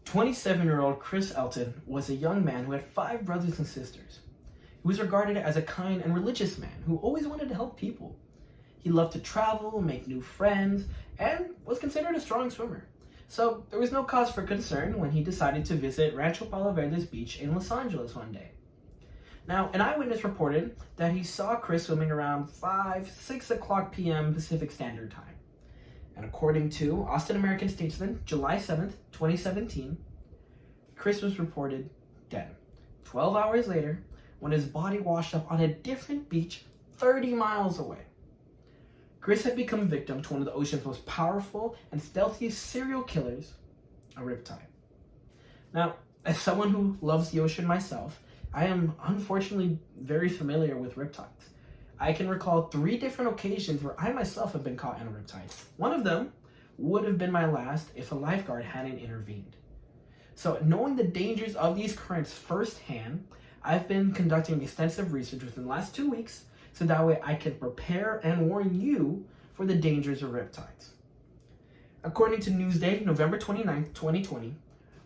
27-year-old Chris Elton was a young man who had 5 brothers and sisters. He was regarded as a kind and religious man who always wanted to help people. He loved to travel, make new friends, and was considered a strong swimmer. So there was no cause for concern when he decided to visit Rancho Palo Verde's beach in Los Angeles one day. Now, an eyewitness reported that he saw Chris swimming around 6 o'clock p.m. Pacific Standard Time. And according to Austin American-Statesman, July 7th, 2017, Chris was reported dead 12 hours later when his body washed up on a different beach 30 miles away. Chris had become victim to one of the ocean's most powerful and stealthiest serial killers, a riptide. Now, as someone who loves the ocean myself, I am unfortunately very familiar with riptides. I can recall 3 different occasions where I myself have been caught in a riptide. One of them would have been my last if a lifeguard hadn't intervened. So knowing the dangers of these currents firsthand, I've been conducting extensive research within the last 2 weeks so that way I can prepare and warn you for the dangers of riptides. According to Newsday, November 29th, 2020,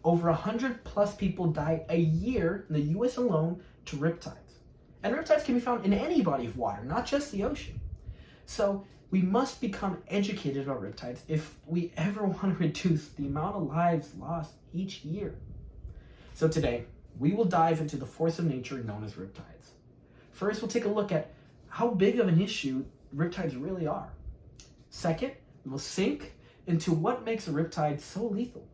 over 100 plus people die a year in the US alone to riptides. And riptides can be found in any body of water, not just the ocean. So we must become educated about riptides if we ever want to reduce the amount of lives lost each year. So today, we will dive into the force of nature known as riptides. First, we'll take a look at how big of an issue riptides really are. Second, we will sink into what makes a riptide so lethal.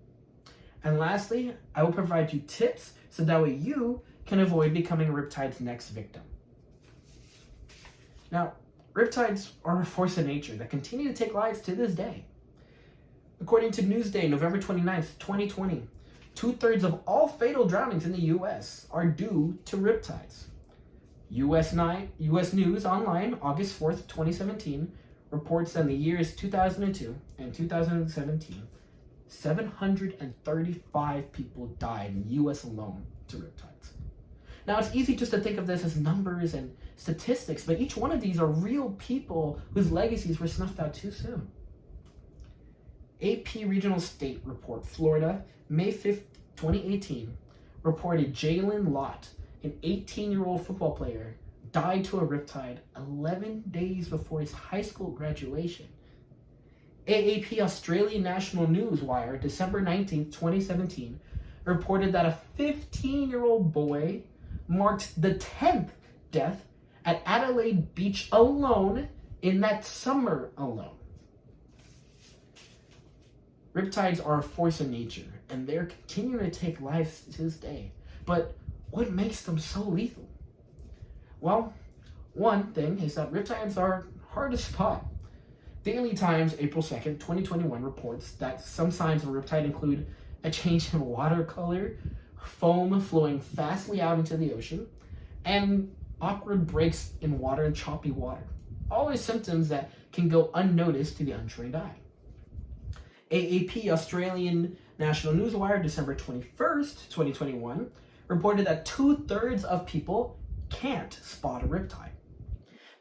And lastly, I will provide you tips so that way you can avoid becoming a riptide's next victim. Now, riptides are a force of nature that continue to take lives to this day. According to Newsday, November 29th, 2020, 2/3 of all fatal drownings in the US are due to riptides. US News Online, August 4th, 2017, reports that in the years 2002 and 2017, 735 people died in the US alone to riptides. Now, it's easy just to think of this as numbers and statistics, but each one of these are real people whose legacies were snuffed out too soon. AP Regional State Report, Florida, May 5th, 2018, reported Jalen Lott, an 18-year-old football player, died to a riptide 11 days before his high school graduation. AAP Australian National Newswire, December 19th, 2017, reported that a 15-year-old boy marked the 10th death at Adelaide Beach alone in that summer alone. Riptides are a force of nature, and they're continuing to take lives to this day. But what makes them so lethal? Well, one thing is that riptides are hard to spot. Daily Times, April 2nd, 2021 reports that some signs of a riptide include a change in water color, foam flowing fastly out into the ocean, and awkward breaks in water and choppy water. All are symptoms that can go unnoticed to the untrained eye. AAP Australian National Newswire, December 21st, 2021, reported that 2/3 of people can't spot a riptide.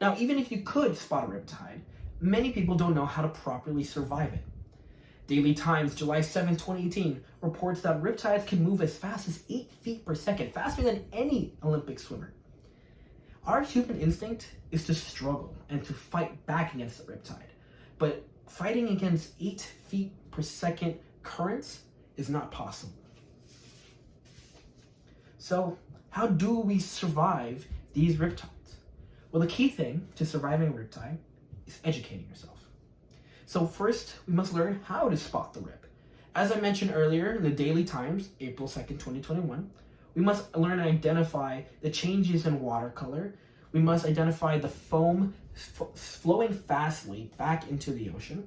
Now, even if you could spot a riptide, many people don't know how to properly survive it. Daily Times, July 7, 2018, reports that riptides can move as fast as 8 feet per second, faster than any Olympic swimmer. Our human instinct is to struggle and to fight back against the riptide, but fighting against 8 feet per second currents is not possible. So, how do we survive these riptides? Well, the key thing to surviving a riptide is educating yourself. So first, we must learn how to spot the rip. As I mentioned earlier in the Daily Times, April 2nd, 2021, we must learn to identify the changes in water color. We must identify the foam flowing fastly back into the ocean,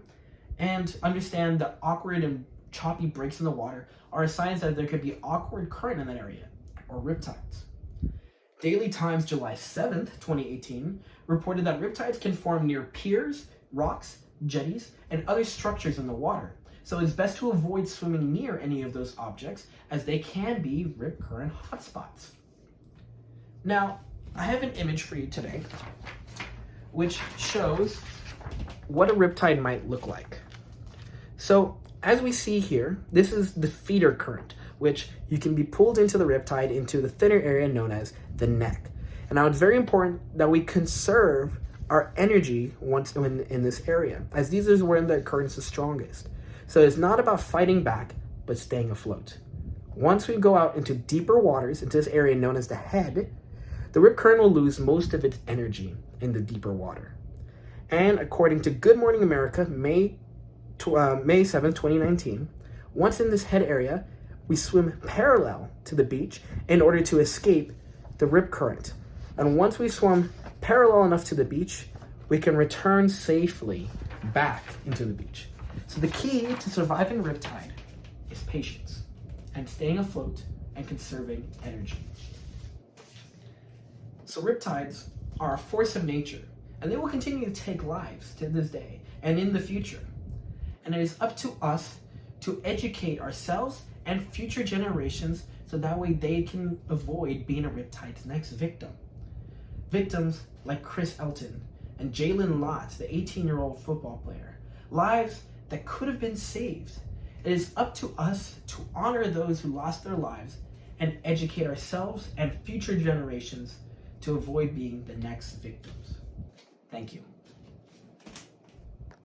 and understand that awkward and choppy breaks in the water are signs that there could be awkward current in that area, or riptides. Daily Times, July 7th, 2018, reported that riptides can form near piers, rocks, jetties, and other structures in the water. So it's best to avoid swimming near any of those objects as they can be rip current hotspots. Now, I have an image for you today which shows what a riptide might look like. So as we see here, this is the feeder current, which you can be pulled into the riptide into the thinner area known as the neck. And now it's very important that we conserve our energy once in this area, as these is where the current's the strongest. So it's not about fighting back, but staying afloat. Once we go out into deeper waters, into this area known as the head, the rip current will lose most of its energy in the deeper water. And according to Good Morning America, May 7, 2019, once in this head area, we swim parallel to the beach in order to escape the rip current. And once we swim parallel enough to the beach, we can return safely back into the beach. So the key to surviving riptide is patience and staying afloat and conserving energy. So riptides are a force of nature, and they will continue to take lives to this day and in the future. And it is up to us to educate ourselves and future generations so that way they can avoid being a riptide's next victim. Victims like Chris Elton and Jalen Lotz, the 18-year-old football player. Lives that could have been saved. It is up to us to honor those who lost their lives and educate ourselves and future generations to avoid being the next victims. Thank you.